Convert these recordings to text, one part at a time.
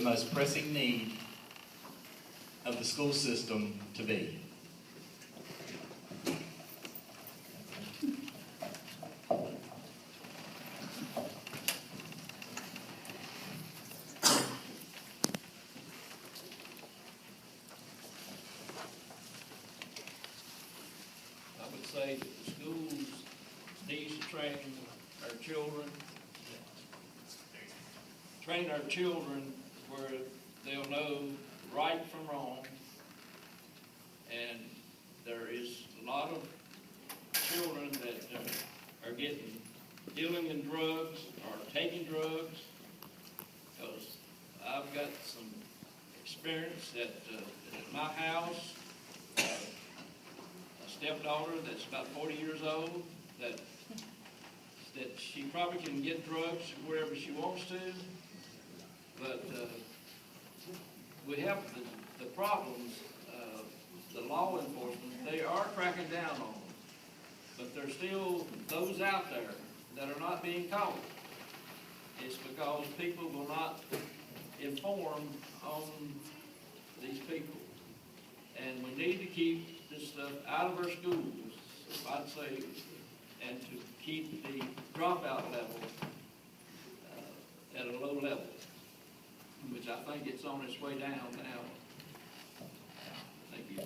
most pressing need of the school system to be? I would say that the schools needs to train our children where they'll know right from wrong. And there is a lot of children that are dealing in drugs or taking drugs. Because I've got some experience at my house. A stepdaughter that's about 40 years old that she probably can get drugs wherever she wants to, but we have the problems. The law enforcement, they are cracking down on them, but there's still those out there that are not being caught. It's because people will not inform on these people, and we need to keep this stuff out of our schools, I'd say, and to keep the dropout level at a low level, which I think it's on its way down now. Thank you.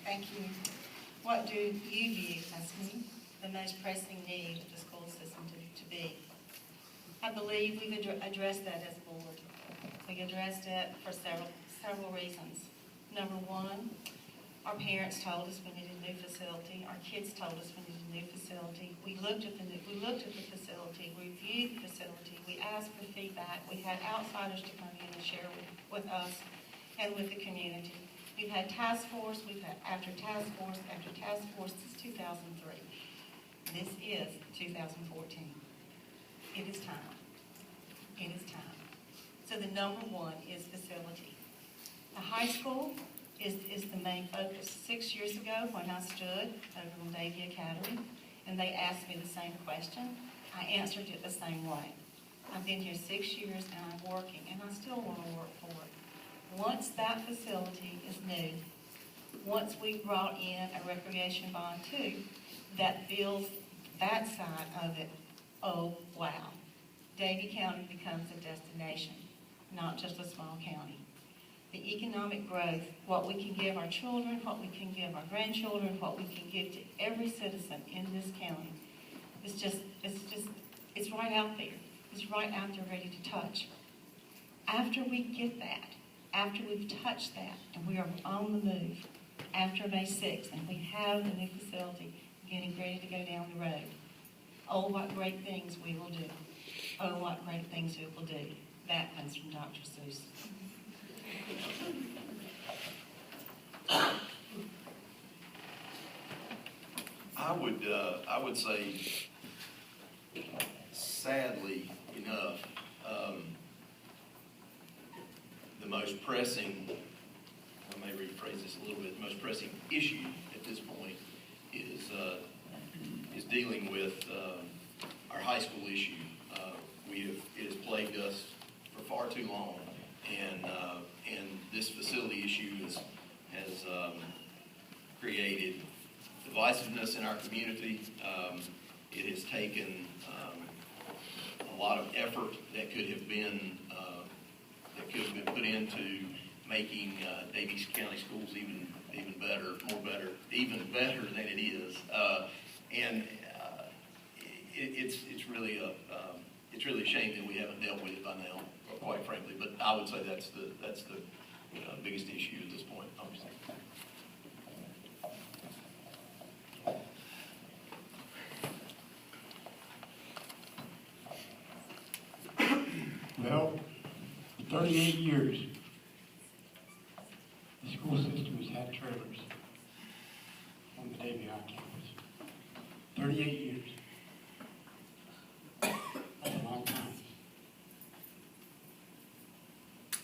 Thank you. What do you view as the most pressing need of the school system to be? I believe we've addressed that as a board. We addressed it for several reasons. Number one, our parents told us we needed a new facility. Our kids told us we needed a new facility. We looked at the facility. We reviewed the facility. We asked for feedback. We had outsiders to come in and share with us and with the community. We've had task force. We've had after task force after task force since 2003. This is 2014. It is time. It is time. So the number one is facility. The high school is the main focus. 6 years ago, when I stood over on BOE Academy, and they asked me the same question, I answered it the same way. I've been here 6 years, and I'm working, and I still want to work for it. Once that facility is new, once we brought in a recreation bond too, that builds that side of it, oh, wow. Davie County becomes a destination, not just a small county. The economic growth, what we can give our children, what we can give our grandchildren, what we can give to every citizen in this county, it's right out there. It's right out there ready to touch. After we get that, after we've touched that, and we are on the move, after May 6th, and we have the new facility getting ready to go down the road, oh, what great things we will do. Oh, what great things we will do. That comes from Dr. Seuss. I would say, sadly enough, the most pressing, I may rephrase this a little bit, the most pressing issue at this point is dealing with our high school issue. It has plagued us for far too long, and this facility issue has created divisiveness in our community. It has taken a lot of effort that could have been put into making Davies County schools even better, even better than it is. It's really a shame that we haven't dealt with it by now, quite frankly. But I would say that's the biggest issue at this point, obviously. Well, for 38 years, the school system has had trailers on the Davie High campus. 38 years. That's a long time.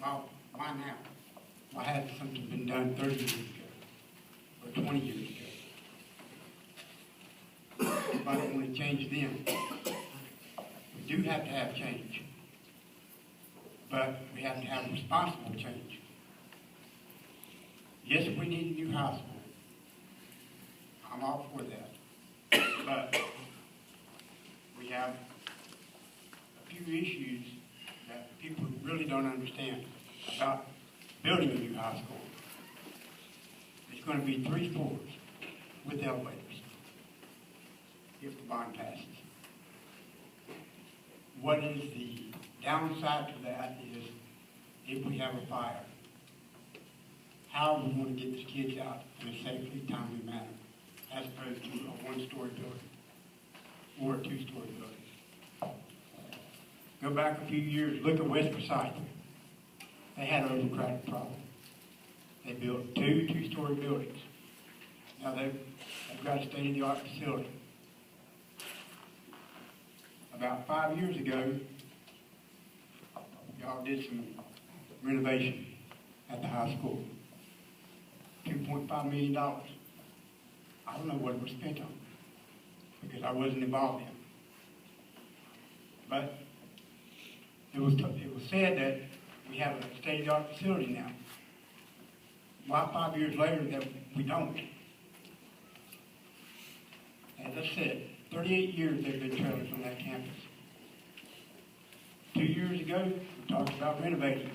Well, why now? Why hadn't something been done 30 years ago or 20 years ago? Why don't want to change them? We do have to have change, but we have to have responsible change. Yes, we need a new high school. I'm all for that. But we have a few issues that people really don't understand about building a new high school. It's going to be 3 floors with elevators if the bond passes. What is the downside to that is if we have a fire, how are we going to get the kids out in a safely, timely manner as opposed to a 1-story building or a 2-story building? Go back a few years, look at West Forsyth. They had an overcrowded problem. They built 2 2-story buildings. Now they've got a state-of-the-art facility. About 5 years ago, y'all did some renovation at the high school. $2.5 million. I don't know what it was spent on because I wasn't involved in it. But it was said that we have a state-of-the-art facility now. Why 5 years later that we don't? As I said, 38 years they've been trailers on that campus. 2 years ago, we talked about renovating.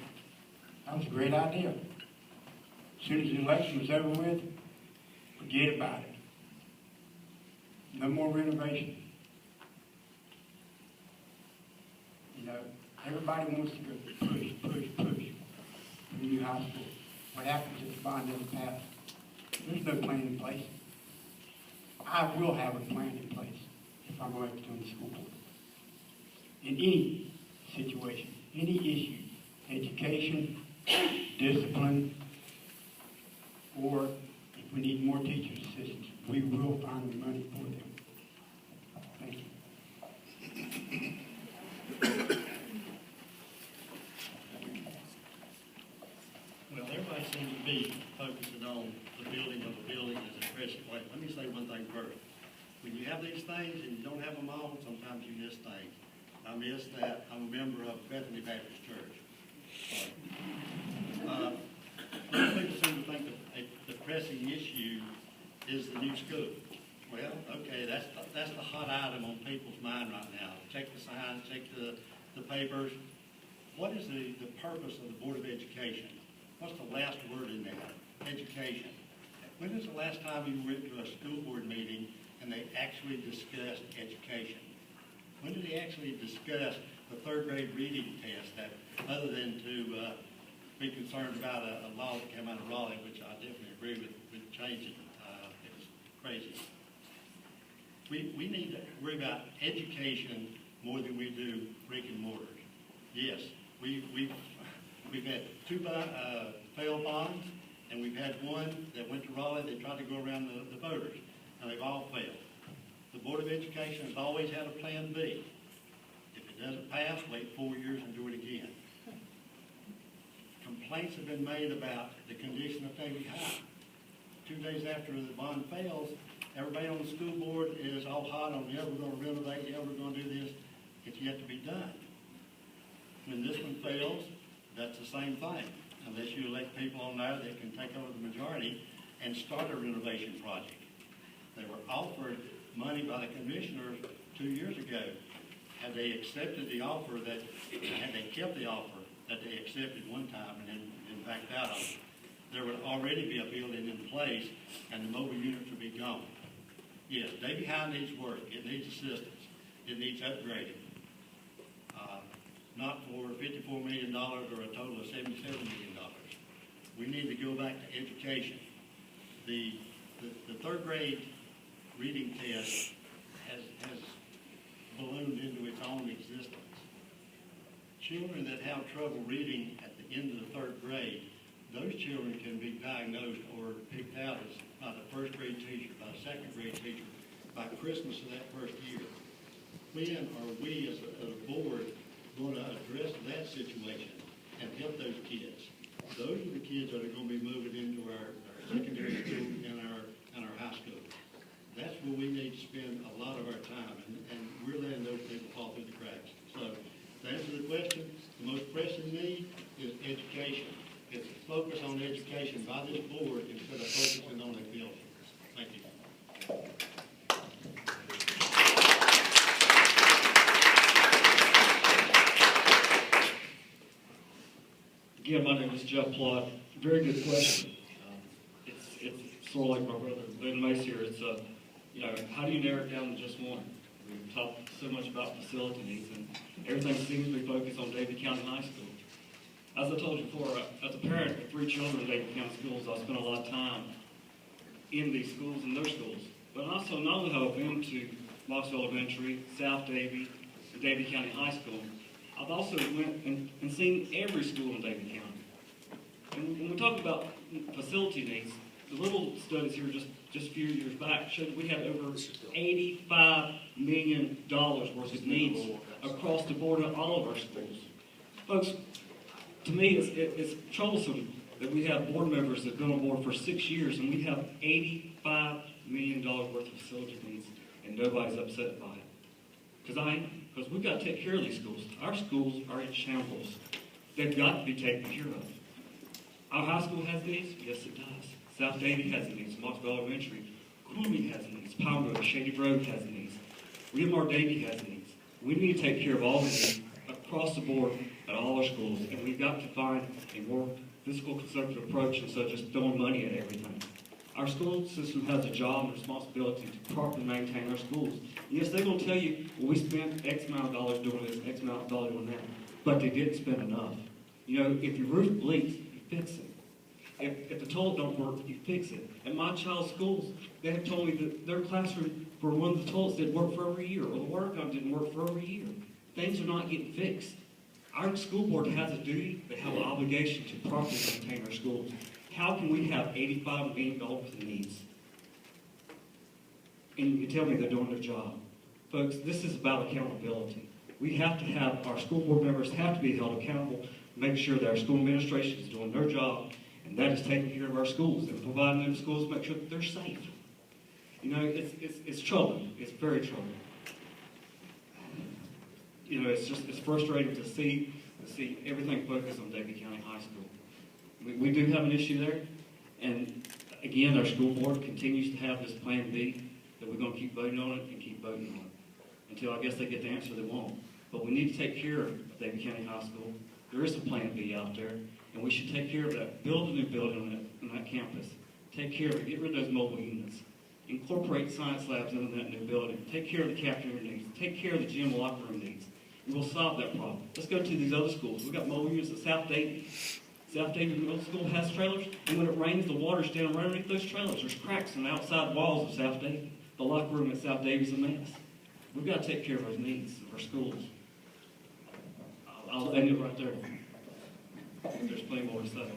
That was a great idea. As soon as the election was over with, forget about it. No more renovation. You know, everybody wants to go push for the new high school. What happens if the bond doesn't pass? There's no plan in place. I will have a plan in place if I'm elected on the school board. In any situation, any issue, education, discipline, or if we need more teachers' assistants, we will find the money for them. Thank you. Well, everybody seems to be focusing on the building of a building as a pressure plate. Let me say one thing first. When you have these things and you don't have them all, sometimes you miss things. I miss that I'm a member of Bethany Baptist Church. Most people seem to think that the pressing issue is the new school. Well, okay, that's the hot item on people's mind right now. Check the signs, check the papers. What is the purpose of the Board of Education? What's the last word in that? Education. When is the last time you went to a school board meeting and they actually discussed education? When did they actually discuss the 3rd grade reading test, that other than to be concerned about a law that came out of Raleigh, which I definitely agree with changing. It was crazy. We need to worry about education more than we do brick and mortar. Yes, we've had 2 failed bonds, and we've had one that went to Raleigh. They tried to go around the voters, and they've all failed. The Board of Education has always had a plan B. If it doesn't pass, wait 4 years and do it again. Complaints have been made about the condition of Davy High. 2 days after the bond fails, everybody on the school board is all hot on, yeah, we're going to renovate, yeah, we're going to do this. It's yet to be done. When this one fails, that's the same thing. Unless you elect people on there that can take over the majority and start a renovation project. They were offered money by the commissioners 2 years ago. Had they accepted the offer, had they kept the offer that they accepted one time and then backed out of it, there would already be a building in place and the mobile units would be gone. Yes, Davy High needs work. It needs assistance. It needs upgrading. Not for $54 million or a total of $77 million. We need to go back to education. The 3rd grade reading test has ballooned into its own existence. Children that have trouble reading at the end of the 3rd grade, those children can be diagnosed or picked out as by the 1st grade teacher, by the 2nd grade teacher, by Christmas of that 1st year. When are we as a board going to address that situation and help those kids? Those are the kids that are going to be moving into our secondary school and our high school. That's where we need to spend a lot of our time, and we're letting those people fall through the cracks. So answer the question, the most pressing need is education. It's a focus on education by this board instead of focusing on the building. Thank you. Again, my name is Jeff Plott. Very good question. It's sort of like my brother Ben Mace here. It's how do you narrow it down to just one? We've talked so much about facility needs, and everything seems to be focused on Davie County High School. As I told you before, as a parent of 3 children in Davie County schools, I spent a lot of time in these schools and their schools. But also, not only have I been to Knoxville Elementary, South Davie, and Davie County High School, I've also went and seen every school in Davie County. And when we talk about facility needs, the little studies here just a few years back showed that we had over $85 million worth of needs across the board in all of our schools. Folks, to me, it's troublesome that we have board members that have been on board for 6 years and we have $85 million worth of facility needs and nobody's upset by it. Because we've got to take care of these schools. Our schools are in shambles. They've got to be taken care of. Our high school has needs? Yes, it does. South Davie has needs. Knoxville Elementary. Cooley has needs. Palm Road, Shady Road has needs. William Davie has needs. We need to take care of all the needs across the board at all our schools, and we've got to find a more fiscal conservative approach instead of just throwing money at everything. Our school system has a job and responsibility to properly maintain our schools. Yes, they're going to tell you, well, we spent X amount of dollars doing this, X amount of dollars doing that, but they didn't spend enough. You know, if your roof leaks, you fix it. If the toilet don't work, you fix it. At my child's schools, they have told me that their classroom, for one of the toilets didn't work for over a year, or the water gun didn't work for over a year. Things are not getting fixed. Our school board has a duty, they have an obligation to properly maintain our schools. How can we have $85 million in needs? And you can tell me they're doing their job. Folks, this is about accountability. We have to have, our school board members have to be held accountable, make sure that our school administration is doing their job, and that is taking care of our schools and providing them schools to make sure that they're safe. You know, it's troubling. It's very troubling. You know, it's frustrating to see everything focused on Davie County High School. We do have an issue there, and again, our school board continues to have this Plan B that we're going to keep voting on it and keep voting on it until I guess they get the answer they want. But we need to take care of Davie County High School. There is a Plan B out there, and we should take care of that. Build a new building on that campus. Take care of it. Get rid of those mobile units. Incorporate science labs into that new building. Take care of the cafeteria needs. Take care of the gym and locker room needs. And we'll solve that problem. Let's go to these other schools. We've got mobile units at South Davie. South Davie Middle School has trailers, and when it rains, the water's down right underneath those trailers. There's cracks in the outside walls of South Davie. The locker room at South Davie's a mess. We've got to take care of those needs of our schools. I'll end it right there. There's plenty more to say.